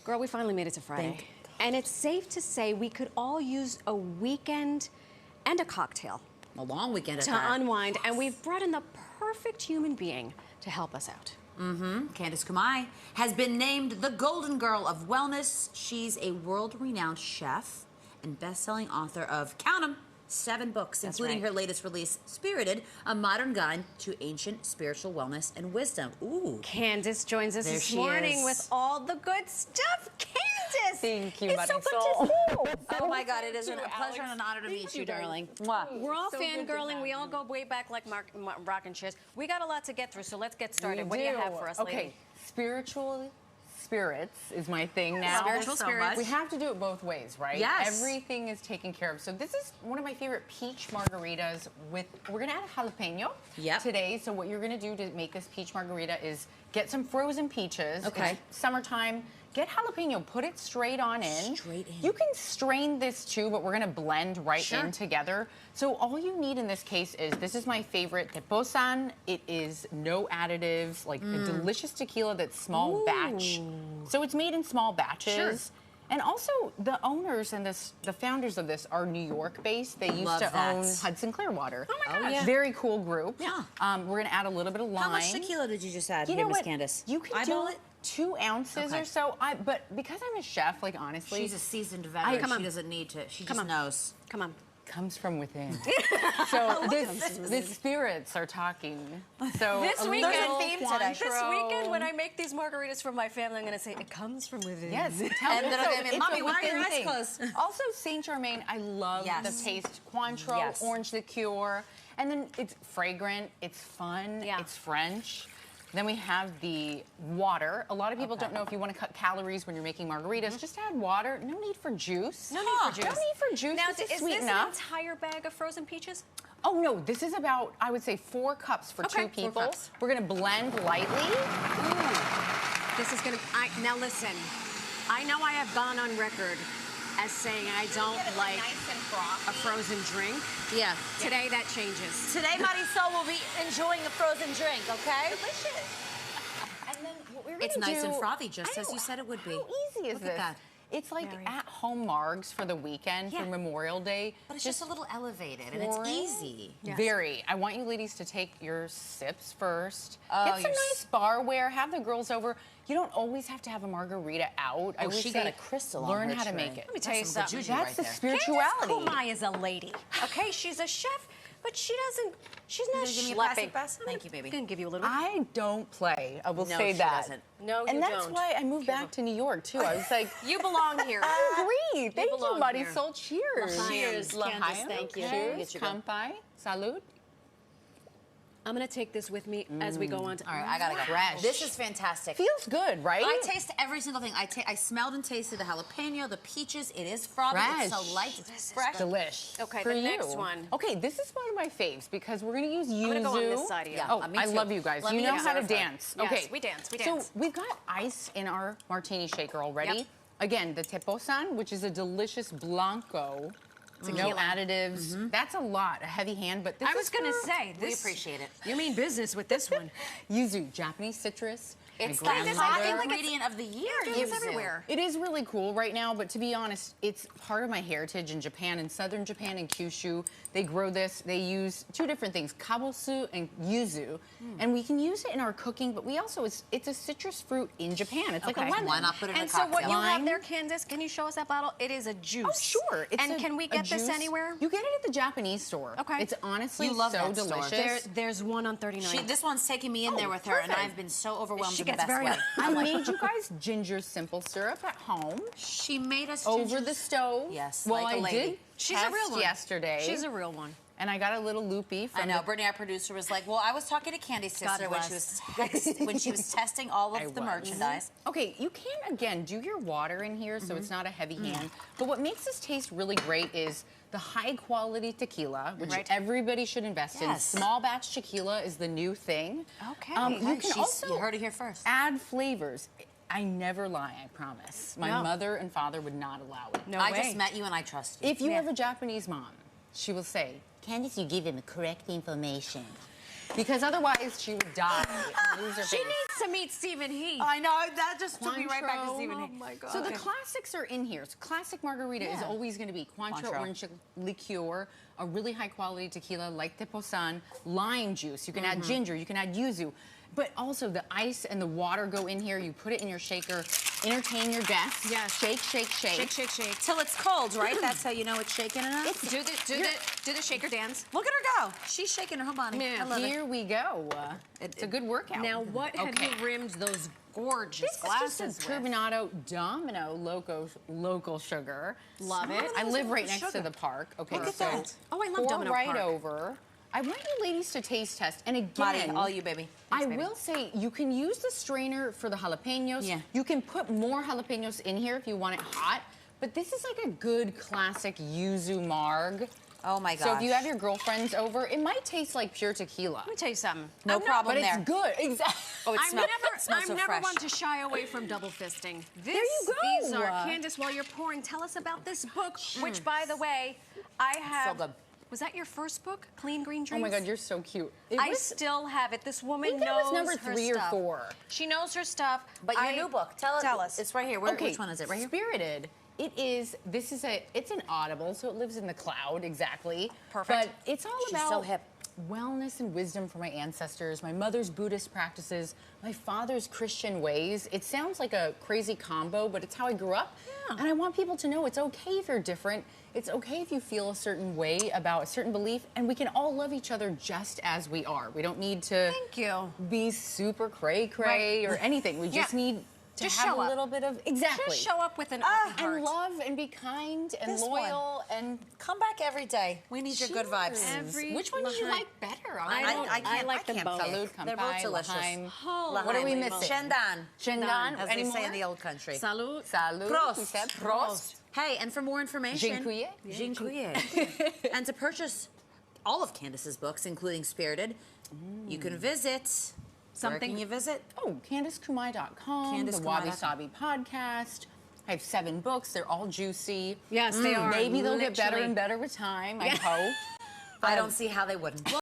Girl, we finally made it to Friday. And it's safe to say we could all use a weekend and a cocktail. A long weekend to unwind. And we've brought in the perfect human being to help us out. Candice Kumai has been named the Golden Girl of Wellness. She's a world-renowned chef and best-selling author of, count 'em, 7 books, including her latest release, Spirited, a modern guide to ancient spiritual wellness and wisdom. Ooh. Candice joins us this morning with all the good stuff. Candice! Thank you, it's so good to see you. Oh my God, it is a pleasure and an honor to meet you, darling. We're all fangirling. We all go way back like rockin' chairs. We got a lot to get through, so let's get started. What do you have for us, lady? Spiritual spirits is my thing now. Spiritual spirits. We have to do it both ways, right? Yes. Everything is taken care of. So this is one of my favorite peach margaritas with, we're gonna add a jalapeno today. So what you're gonna do to make this peach margarita is get some frozen peaches. Okay. It's summertime. Get jalapeno, put it straight on in. Straight in. You can strain this too, but we're gonna blend right in together. So all you need in this case is, this is my favorite, teposan. It is no additives, like a delicious tequila that's small batch. So it's made in small batches. And also, the owners and the founders of this are New York based. They used to own Hudson Clearwater. Oh my gosh. Very cool group. Yeah. We're gonna add a little bit of lime. How much tequila did you just add You here, know Miss what? Candice? You can do it 2 ounces or so. But because I'm a chef, like honestly, she's a seasoned veteran. She doesn't need to. She just knows. Come on. Comes from within. So the spirits are talking. So this weekend, when I make these margaritas for my family, I'm going to say it comes from within. Yes. And then I'm going, Mommy, why are your eyes closed? Also, Saint Germain, I love the taste. Cointreau, orange liqueur, and then it's fragrant. It's fun. It's French. Then we have the water. A lot of people don't know if you want to cut calories when you're making margaritas. Just add water. No need for juice. No need for juice. No need for juice. Now, this is sweet this enough. an entire bag of frozen peaches? Oh no, this is about, I would say, 4 cups for 2 people. 4 cups. We're gonna blend lightly. This is gonna, now listen, I know I have gone on record as saying I don't like a frozen drink. Yeah. Today that changes. Today Marisol will be enjoying a frozen drink, okay? Delicious. And then what we're gonna It's nice and frothy, just as you said it would be. How easy is this? That. It's like at-home margs for the weekend, for Memorial Day. But it's just a little elevated, and it's easy. Very. I want you ladies to take your sips first. Get some nice barware. Have the girls over. You don't always have to have a margarita out. I would she say got a crystal on learn her how to tray. make it. Let me tell you something. That's the spirituality. Candice Kumai is a lady, okay? She's a chef, but she's not Give me a schlepping. pass? Thank you, baby. I'm gonna give you a little. I don't play. I will say she that. doesn't. No, you and don't. that's why I moved back to New York too. I was like, You belong here. I agree. Thank you, belong here. Marisol. Cheers. Cheers, Candice. Thank you. Cheers. Kampai. Salud. I'm gonna take this with me as we go on to. All right, I gotta go. Fresh. This is fantastic. Feels good, right? I taste every single thing. I smelled and tasted the jalapeno, the peaches. It is frothy. It's so light. It's fresh. Delish. Okay, for the you. next one. Okay, this is one of my faves because we're gonna use yuzu. I'm gonna go on this side here. Oh, I love you guys. You know how to dance. Yes, Okay, we dance. We so dance. we've got ice in our martini shaker already. Yep. Again, the teposan, which is a delicious blanco. No additives. That's a lot, a heavy hand, but this I was gonna say We appreciate it. You mean business with this one? Yuzu, Japanese citrus. It's My the grandmother- ingredient of the year. It's everywhere. It is really cool right now, but to be honest, it's part of my heritage in Japan. In southern Japan, in Kyushu, they grow this. They use 2 different things, kabosu and yuzu. And we can use it in our cooking, but we also, it's a citrus fruit in Japan. It's like a lemon. Why not put it in a And so what cocktail? you have there, Candice, can you show us that bottle? It is a juice. Oh, sure. It's and can we get this anywhere? You get it at the Japanese store. Okay. It's honestly You love so that store. delicious. There's one on 39. This one's taking me in there with her, and perfect. I've been so overwhelmed She in the gets best very- way. I made you guys ginger simple syrup at home. She made us Over the stove. Yes, Well, like a I lady. did She's a test real one. yesterday. She's a real one. And I got a little loopy from I know. Brittany, our producer, was like, "Well, I was talking to Candy's sister when she was testing all of the merchandise." Okay, you can, again, do your water in here so it's not a heavy hand. But what makes this taste really great is the high-quality tequila, which everybody should invest in. Small batch tequila is the new thing. Okay. You can also you heard it here first. add flavors. I never lie, I promise. My mother and father would not allow it. No I way. just met you and I trust you. If you have a Japanese mom, she will say, Candice, you give him the correct information. Because otherwise she would die and lose her She face. needs to meet Stephen Heath. I know, that just took me right back to Stephen Heath. Oh my God. So the classics are in here. So classic margarita is always going to be Cointreau orange liqueur, a really high quality tequila like Teposan, lime juice. You can add ginger, you can add yuzu. But also the ice and the water go in here. You put it in your shaker, entertain your guests. Yes. Shake, shake, shake. Shake, shake, shake. Till it's cold, right? That's how you know it's shaking enough. Do the shaker dance. Look at her go. She's shaking her whole body. Man, I love it. Here we go. It's a good workout. Now, what have you rimmed those gorgeous glasses This is just a with? Turbinado Domino local sugar. Love it. I live right next to the park. Okay, Look at so that. Oh, I love pour Domino right Park. over. I want you ladies to taste test. And again, Marty, all you, baby. I will say you can use the strainer for the jalapenos. Yeah. You can put more jalapenos in here if you want it hot. But this is like a good classic yuzu marg. Oh my gosh. So if you have your girlfriends over, it might taste like pure tequila. Let me tell you something. No problem But there. it's good. Exactly. Oh, it I'm smells never so fresh. one to shy away from double fisting. you go. These are, Candice, while you're pouring, tell us about this book, which, by the way, I have. good. Was that your first book, Clean Green Oh Dreams? my God, you're so cute. I still have it. This woman I think that knows was number her 3 or stuff. 4. She knows her stuff. But your new book, tell us. It's right here. Okay, Which one is it? Right here? Spirited. It's an Audible, so it lives in the cloud, exactly. Perfect. But it's all She's about so hip. wellness and wisdom from my ancestors, my mother's Buddhist practices, my father's Christian ways. It sounds like a crazy combo, but it's how I grew up. Yeah. And I want people to know it's okay if you're different. It's okay if you feel a certain way about a certain belief, and we can all love each other just as we are. We don't need to Thank you. be super cray-cray or anything. We just need to Just have show a up. little bit of exactly. Just show up with an open heart. And love and be kind and This loyal and Come back every day. We need your good vibes. Every which one did you Lahaim. like better? I like them both. Salud, They're both Kampai, delicious. Lahaim. Holy What are we moly. missing? Shendan. Shendan. As Any they say more? in the old country. Salud. Salud. Prost. We said Prost. Hey, and for more information, Dziękuję. Dziękuję. And to purchase all of Candice's books, including Spirited, you can visit. Where can you visit? Oh, CandiceKumai.com, the CandiceKumai.com. Wabi Sabi podcast. I have 7 books. They're all juicy. Yes, they are. Maybe they'll get better literally. and better with time, I hope. I don't see how they wouldn't.